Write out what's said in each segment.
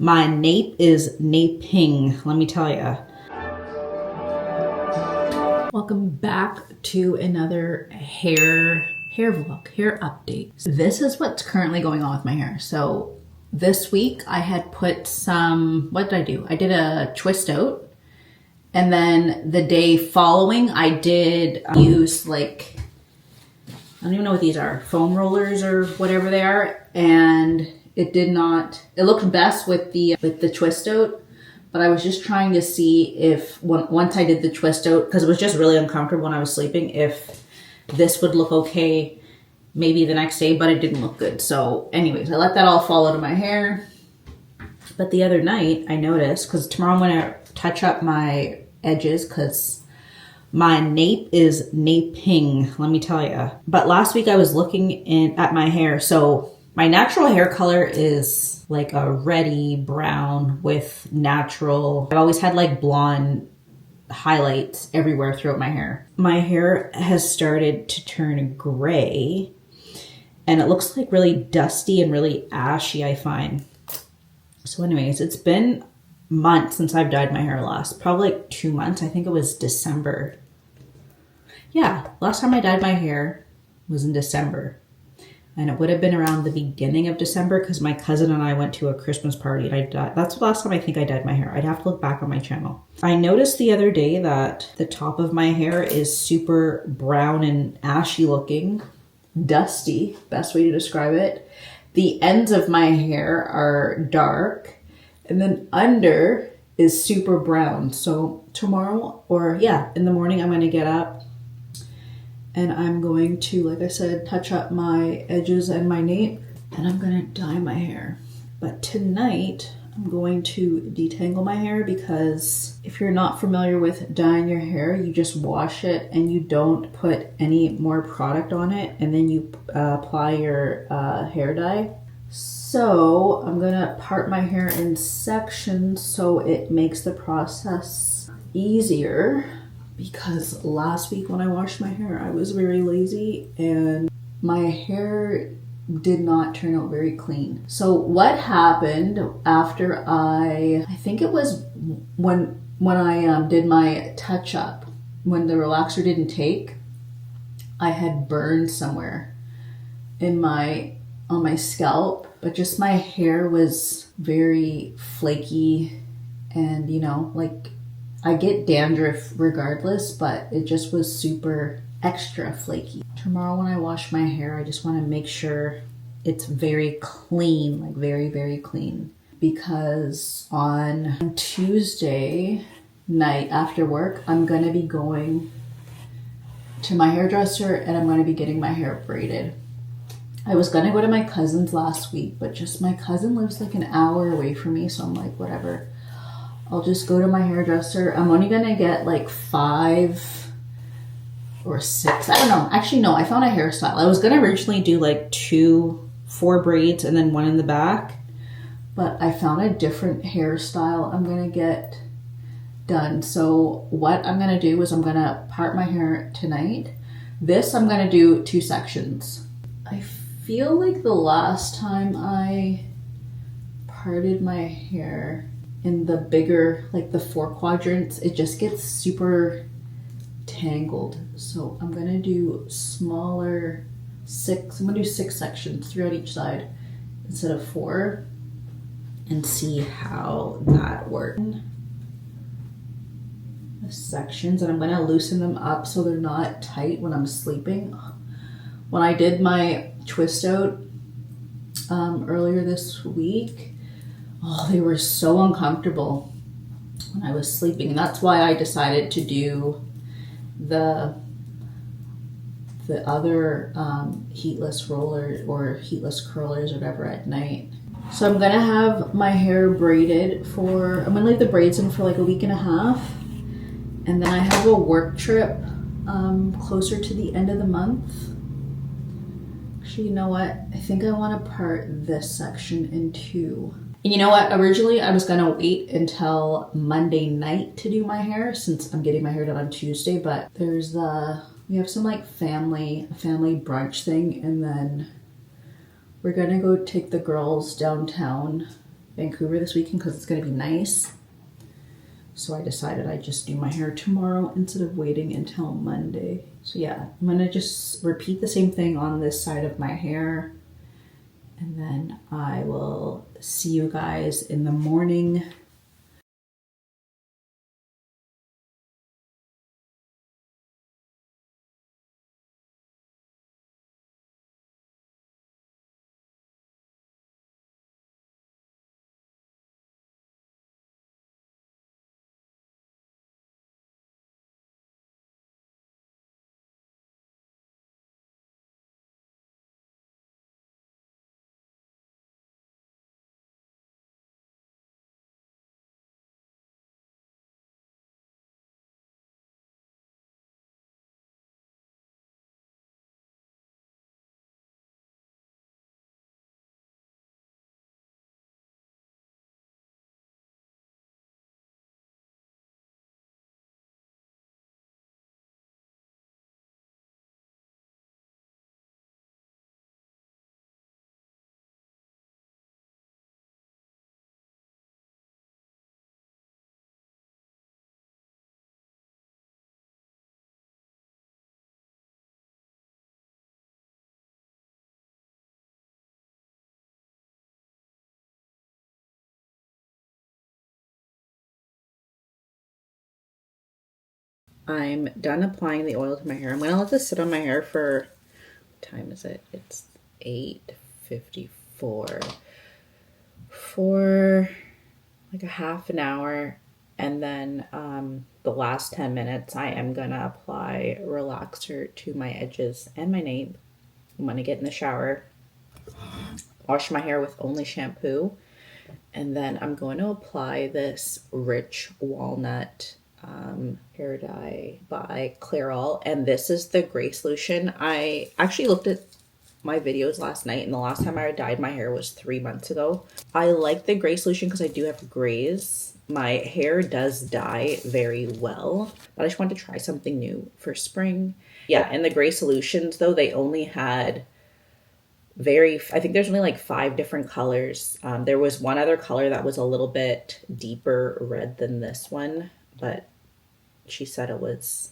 My nape is naping, let me tell you. Welcome back to another hair vlog, hair update. This is what's currently going on with my hair. So this week I had put some, what did I do? I did a twist out, and then the day following I did use like, I don't even know what these are, foam rollers or whatever they are, and it did not, it looked best with the twist out, but I was just trying to see if once I did the twist out, because it was just really uncomfortable when I was sleeping, if this would look okay maybe the next day, but it didn't look good. So anyways, I let that all fall out of my hair. But the other night I noticed, because tomorrow I'm going to touch up my edges because my nape is naping, let me tell you. But last week I was looking at my hair. So my natural hair color is like a reddy brown with natural, I've always had like blonde highlights everywhere throughout my hair. My hair has started to turn gray and it looks like really dusty and really ashy, I find. So anyways, it's been months since I've dyed my hair last, probably like 2 months. I think it was December. Yeah, last time I dyed my hair was in December. And it would have been around the beginning of December because my cousin and I went to a Christmas party and I dyed. That's the last time I think I dyed my hair. I'd have to look back on my channel. I noticed the other day that the top of my hair is super brown and ashy looking, dusty, best way to describe it. The ends of my hair are dark and then under is super brown. So tomorrow, or yeah, in the morning, I'm going to get up and I'm going to, like I said, touch up my edges and my nape, and I'm gonna dye my hair. But tonight, I'm going to detangle my hair because if you're not familiar with dyeing your hair, you just wash it and you don't put any more product on it, and then you apply your hair dye. So I'm gonna part my hair in sections so it makes the process easier. Because last week when I washed my hair, I was very lazy and my hair did not turn out very clean. So what happened after I think it was when I did my touch up, when the relaxer didn't take, I had burned somewhere on my scalp, but just my hair was very flaky and, you know, like, I get dandruff regardless, but it just was super extra flaky. Tomorrow when I wash my hair, I just want to make sure it's very clean, like very, very clean. Because on Tuesday night after work, I'm going to be going to my hairdresser and I'm going to be getting my hair braided. I was going to go to my cousin's last week, but just my cousin lives like an hour away from me, so I'm like, whatever. I'll just go to my hairdresser. I'm only gonna get like 5 or 6. I don't know. Actually, no, I found a hairstyle. I was gonna originally do like 4 braids and then one in the back, but I found a different hairstyle I'm gonna get done. So what I'm gonna do is I'm gonna part my hair tonight. This I'm gonna do 2 sections. I feel like the last time I parted my hair in the bigger, like the 4 quadrants, it just gets super tangled. So I'm gonna do smaller 6, I'm gonna do 6 sections, 3 on each side instead of 4, and see how that works. The sections, and I'm gonna loosen them up so they're not tight when I'm sleeping. When I did my twist out earlier this week, oh, they were so uncomfortable when I was sleeping. And that's why I decided to do the other heatless roller or heatless curlers or whatever at night. So I'm gonna have my hair braided I'm gonna leave the braids in for like a week and a half. And then I have a work trip closer to the end of the month. Actually, you know what? I think I wanna part this section in 2. And you know what? Originally, I was gonna wait until Monday night to do my hair since I'm getting my hair done on Tuesday, but we have some like family brunch thing, and then we're gonna go take the girls downtown Vancouver this weekend because it's going to be nice. So I decided I'd just do my hair tomorrow instead of waiting until Monday. So yeah, I'm going to just repeat the same thing on this side of my hair. And then I will see you guys in the morning. I'm done applying the oil to my hair. I'm going to let this sit on my hair for, what time is it? It's 8:54. For like a half an hour. And then the last 10 minutes, I am going to apply relaxer to my edges and my nape. I'm going to get in the shower, wash my hair with only shampoo. And then I'm going to apply this Rich Walnut hair dye by Clairol, and this is the gray solution. I actually looked at my videos last night, and the last time I dyed my hair was 3 months ago. I like the gray solution because I do have grays. My hair does dye very well, but I just wanted to try something new for spring. Yeah, and the gray solutions though, they only had I think there's only like 5 different colors. There was one other color that was a little bit deeper red than this one, but she said it was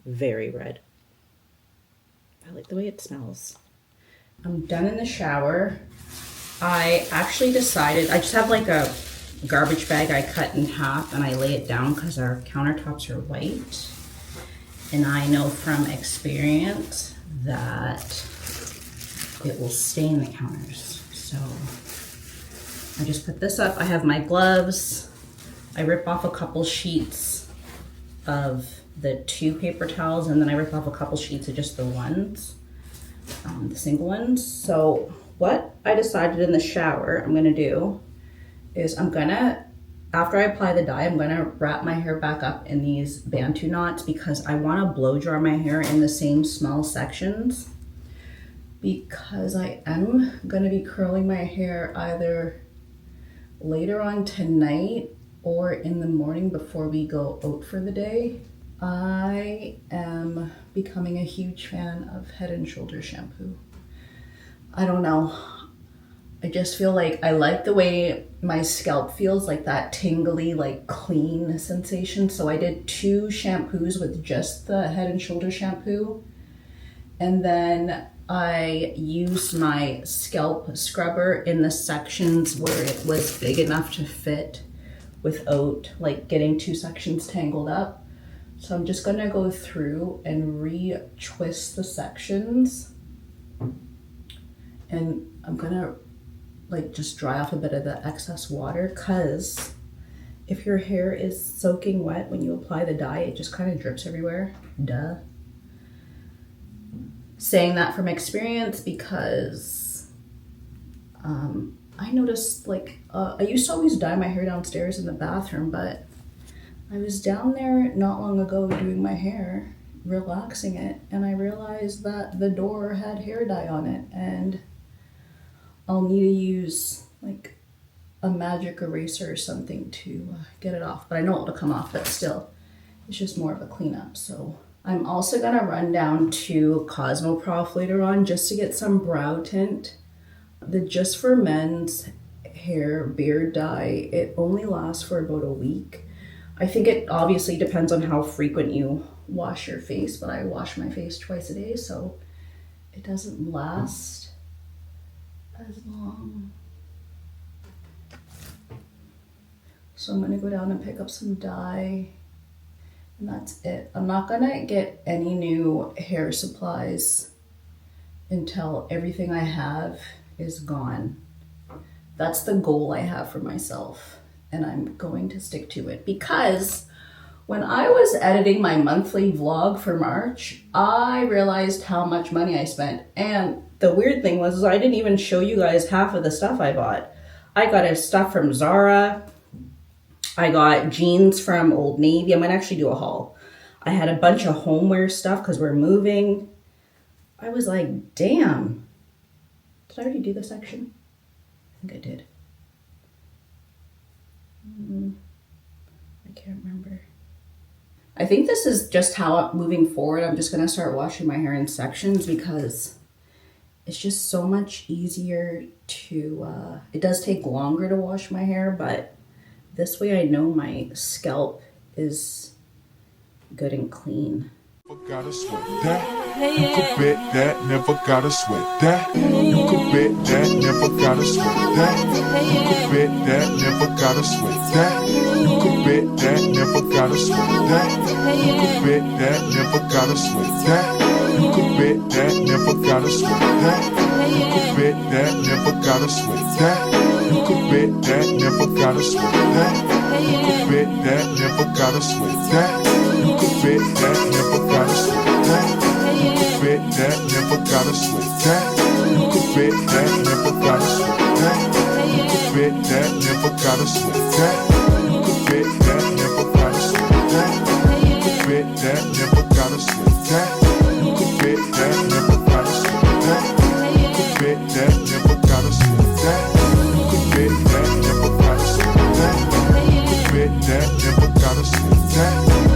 very red. I like the way it smells. I'm done in the shower. I actually decided, I just have like a garbage bag I cut in half and I lay it down because our countertops are white. And I know from experience that it will stain the counters. So I just put this up. I have my gloves. I rip off a couple sheets of the 2 paper towels, and then I rip off a couple sheets of just the ones, the single ones. So what I decided in the shower I'm gonna do is after I apply the dye, I'm gonna wrap my hair back up in these Bantu knots because I wanna blow dry my hair in the same small sections, because I am gonna be curling my hair either later on tonight or in the morning before we go out for the day. I am becoming a huge fan of Head & Shoulders shampoo. I don't know. I just feel like I like the way my scalp feels, like that tingly, like clean sensation. So I did 2 shampoos with just the Head & Shoulders shampoo. And then I used my scalp scrubber in the sections where it was big enough to fit without like getting 2 sections tangled up. So I'm just gonna go through and re-twist the sections, and I'm gonna like just dry off a bit of the excess water, because if your hair is soaking wet when you apply the dye, it just kind of drips everywhere. Duh. Saying that from experience because I noticed like I used to always dye my hair downstairs in the bathroom, but I was down there not long ago doing my hair, relaxing it, and I realized that the door had hair dye on it, and I'll need to use like a magic eraser or something to get it off. But I know it'll come off, but still, it's just more of a cleanup. So I'm also gonna run down to Cosmoprof later on just to get some brow tint. The Just for Men's hair beard dye. It only lasts for about a week. I think it obviously depends on how frequent you wash your face, but I wash my face twice a day, so it doesn't last as long. So I'm gonna go down and pick up some dye, and that's it. I'm not gonna get any new hair supplies until everything I have is gone. That's the goal I have for myself, and I'm going to stick to it, because when I was editing my monthly vlog for March, I realized how much money I spent. And the weird thing was I didn't even show you guys half of the stuff I bought. I got stuff from Zara. I got jeans from Old Navy. I'm gonna actually do a haul. I had a bunch of homeware stuff because we're moving. I was like, damn. Did I already do this section? I think I did. I can't remember. I think this is just how moving forward, I'm just gonna start washing my hair in sections, because it's just so much easier to, it does take longer to wash my hair, but this way I know my scalp is good and clean. Gotta sweat that. You could bet that, never gotta sweat that. You could bet that, never gotta sweat that. You could bet that, never gotta sweat that. You could bet that, never gotta sweat that. You could bet that, never gotta sweat that. You could bet that, never gotta sweat that. You could bet that, never gotta sweat that. You could bet that, never gotta sweat that. You could bet that, never gotta sweat that. You could bet that, never gotta sweat that. You could bet that, never gotta sweat that. You could bet that, never gotta sweat that. You could bet that, never gotta sweat that. You could bet that, never gotta sweat that. You could bet that, never gotta sweat that. You could bet that, never gotta sweat that. You could bet that, never gotta sweat that. You could bet that, never gotta sweat that. You could bet that, never gotta sweat that. You could bet that, never gotta sweat that.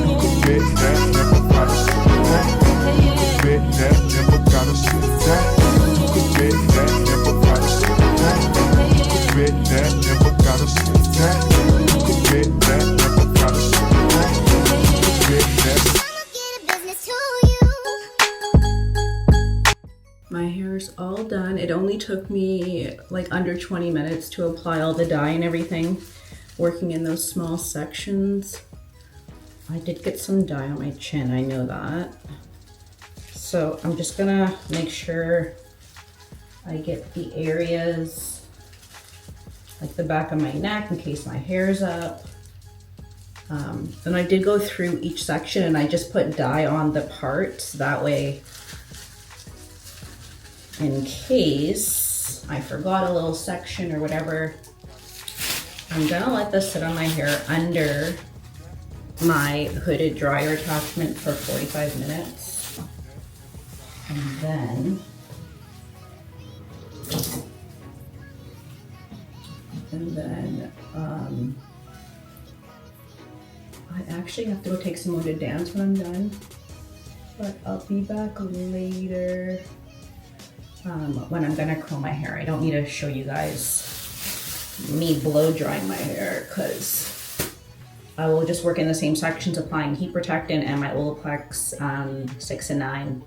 You could bet that, never gotta sweat that. You could bet that, never gotta sweat that. You could bet that, never gotta sweat that. You could bet that, never gotta sweat that. You could bet that. My hair's all done. It only took me like under 20 minutes to apply all the dye and everything, working in those small sections. I did get some dye on my chin, I know that. So I'm just gonna make sure I get the areas like the back of my neck in case my hair's up. And I did go through each section and I just put dye on the parts, that way in case I forgot a little section or whatever. I'm gonna let this sit on my hair under my hooded dryer attachment for 45 minutes. And then I actually have to go take some more to dance when I'm done, but I'll be back later when I'm gonna curl my hair. I don't need to show you guys me blow drying my hair, because I will just work in the same sections applying heat protectant and my Olaplex 6 and 9,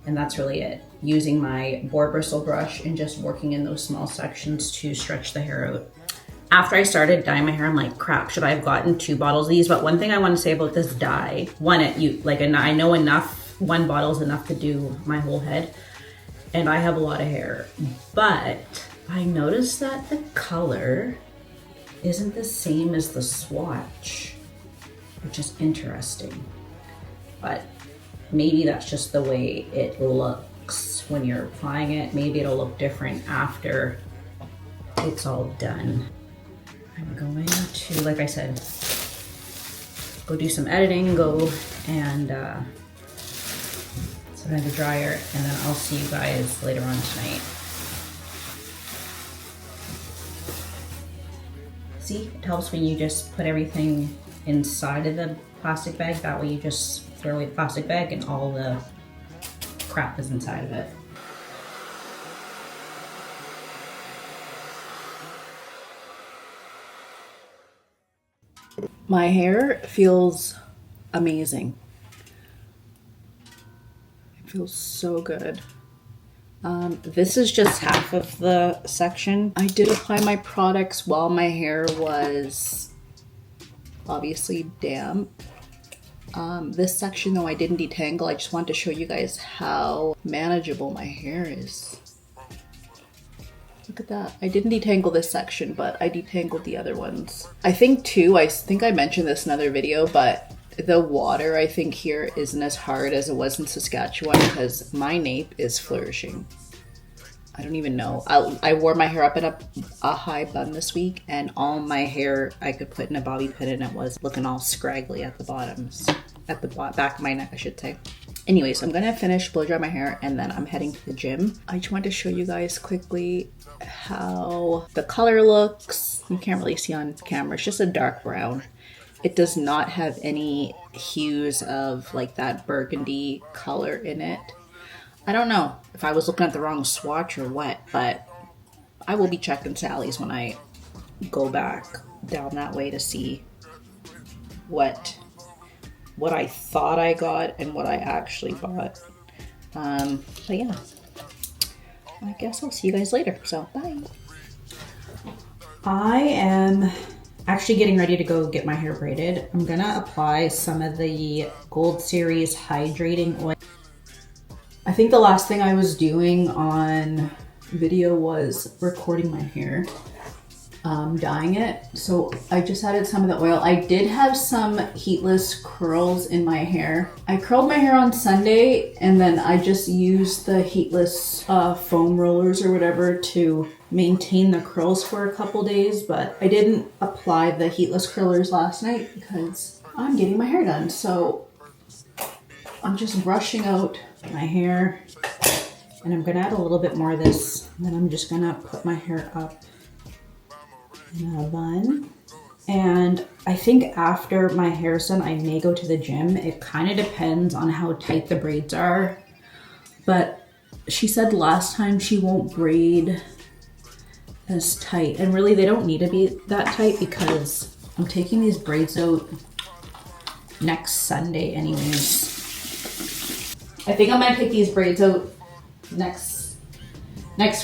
and that's really it. Using my boar bristle brush and just working in those small sections to stretch the hair out. After I started dyeing my hair, I'm like, crap, should I have gotten 2 bottles of these? But one thing I want to say about this dye, I know enough, 1 bottle is enough to do my whole head, and I have a lot of hair, but I noticed that the color isn't the same as the swatch, which is interesting. But maybe that's just the way it looks when you're applying it. Maybe it'll look different after it's all done. I'm going to, like I said, go do some editing, go and set in the dryer, and then I'll see you guys later on tonight. See, it helps when you just put everything inside of the plastic bag. That way you just throw away the plastic bag and all the crap is inside of it. My hair feels amazing. It feels so good. This is just half of the section. I did apply my products while my hair was obviously damp. This section though I didn't detangle. I just wanted to show you guys how manageable my hair is. Look at that. I didn't detangle this section, but I detangled the other ones. I think too, I think I mentioned this in another video, but the water I think here isn't as hard as it was in Saskatchewan because my nape is flourishing. I don't even know. I wore my hair up in a high bun this week, and all my hair I could put in a bobby pin and it was looking all scraggly at the bottoms. At the back of my neck, I should say. Anyways, I'm gonna finish blow dry my hair and then I'm heading to the gym. I just wanted to show you guys quickly how the color looks. You can't really see on camera, it's just a dark brown. It does not have any hues of like that burgundy color in it. I don't know if I was looking at the wrong swatch or what, but I will be checking Sally's when I go back down that way to see what I thought I got and what I actually bought. But yeah, I guess I'll see you guys later. So bye. I am actually getting ready to go get my hair braided. I'm gonna apply some of the Gold Series hydrating oil. I think the last thing I was doing on video was recording my hair, dyeing it. So I just added some of the oil. I did have some heatless curls in my hair. I curled my hair on Sunday and then I just used the heatless foam rollers or whatever to maintain the curls for a couple days, but I didn't apply the heatless curlers last night because I'm getting my hair done. So I'm just brushing out my hair and I'm gonna add a little bit more of this, and then I'm just gonna put my hair up in a bun. And I think after my hair's done, I may go to the gym. It kind of depends on how tight the braids are, but she said last time she won't braid as tight, and really they don't need to be that tight because I'm taking these braids out next Sunday anyways. I think I'm gonna take these braids out next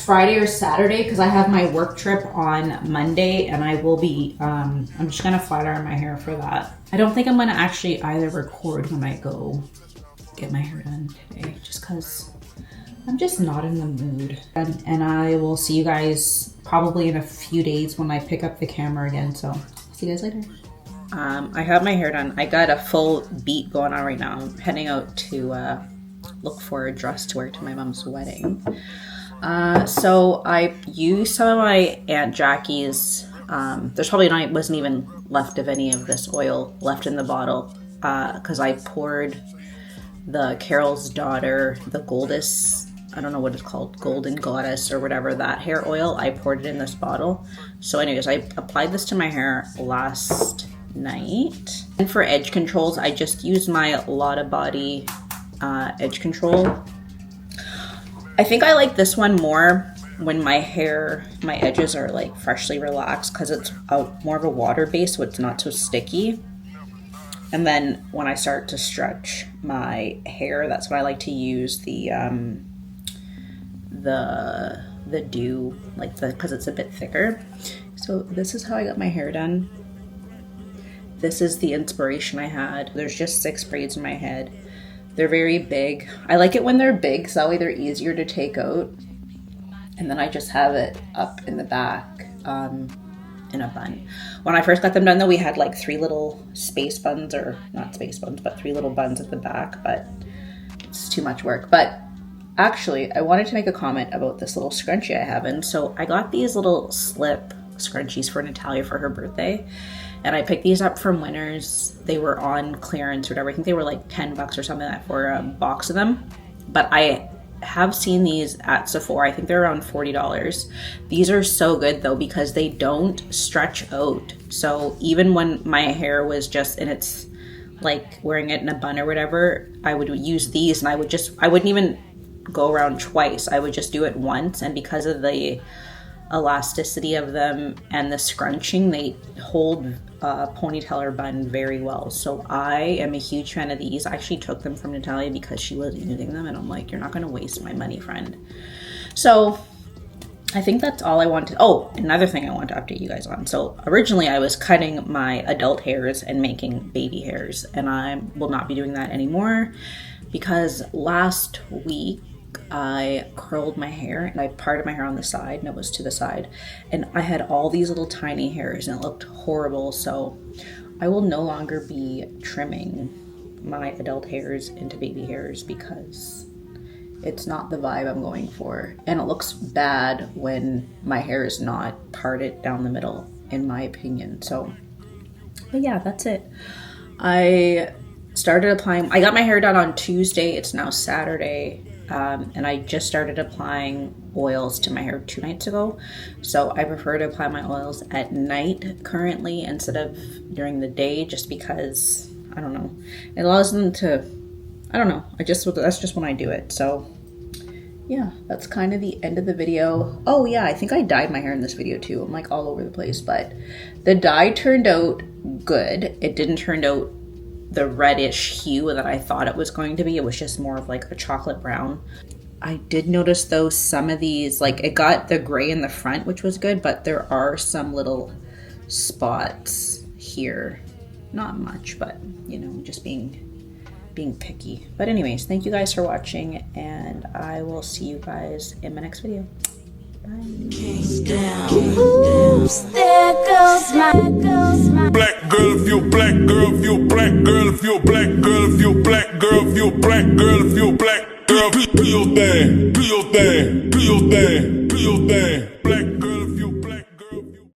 Friday or Saturday because I have my work trip on Monday and I will be, I'm just gonna flat iron my hair for that. I don't think I'm gonna actually either record when I go get my hair done today just because I'm just not in the mood. And I will see you guys probably in a few days when I pick up the camera again, so see you guys later. I have my hair done. I got a full beat going on right now. I'm heading out to look for a dress to wear to my mom's wedding. So I used some of my Aunt Jackie's, there's probably wasn't even left of any of this oil left in the bottle, because I poured the Carol's Daughter, the Goddess, I don't know what it's called, Golden Goddess or whatever, that hair oil, I poured it in this bottle. So anyways, I applied this to my hair last night. And for edge controls, I just used my Lotta Body edge control. I think I like this one more when my edges are like freshly relaxed because it's more of a water base, so it's not so sticky. And then when I start to stretch my hair, that's when I like to use the dew, because it's a bit thicker. So this is how I got my hair done. This is the inspiration I had. There's just 6 braids in my head. They're very big. I like it when they're big, so that way they're easier to take out. And then I just have it up in the back in a bun. When I first got them done though, we had like 3 little space buns, or not space buns, but 3 little buns at the back, but it's too much work. But actually, I wanted to make a comment about this little scrunchie I have. And so I got these little slip scrunchies for Natalia for her birthday. And I picked these up from Winners. They were on clearance or whatever. I think they were like $10 or something like that for a box of them. But I have seen these at Sephora. I think they're around $40. These are so good though because they don't stretch out. So even when my hair was just in its, like wearing it in a bun or whatever, I would use these and I wouldn't even go around twice. I would just do it once, and because of the elasticity of them and the scrunching, they hold a ponytail or bun very well. So I am a huge fan of these. I actually took them from Natalia because she was using them, and I'm like, you're not going to waste my money, friend. So I think that's all I wanted. Oh, another thing I want to update you guys on. So originally I was cutting my adult hairs and making baby hairs, and I will not be doing that anymore because last week I curled my hair and I parted my hair on the side, and it was to the side, and I had all these little tiny hairs and it looked horrible. So I will no longer be trimming my adult hairs into baby hairs because it's not the vibe I'm going for, and it looks bad when my hair is not parted down the middle, in my opinion. So, but yeah, that's it. I started applying, I got my hair done on Tuesday, it's now Saturday, and I just started applying oils to my hair 2 nights ago. So I prefer to apply my oils at night currently instead of during the day, just because, I don't know, it allows them to, I don't know, that's just when I do it. So yeah, that's kind of the end of the video. Oh yeah, I think I dyed my hair in this video too. I'm like all over the place, but the dye turned out good. It didn't turn out the reddish hue that I thought it was going to be. It was just more of like a chocolate brown. I did notice though some of these, like it got the gray in the front, which was good, but there are some little spots here. Not much, but you know, just being picky. But anyways, thank you guys for watching, and I will see you guys in my next video. Black girl, if you a black girl, if you a black girl, if you a black girl, if you a black girl, if you a black girl, if you a black girl, do your thing, do your thing, do your thing, do your thing.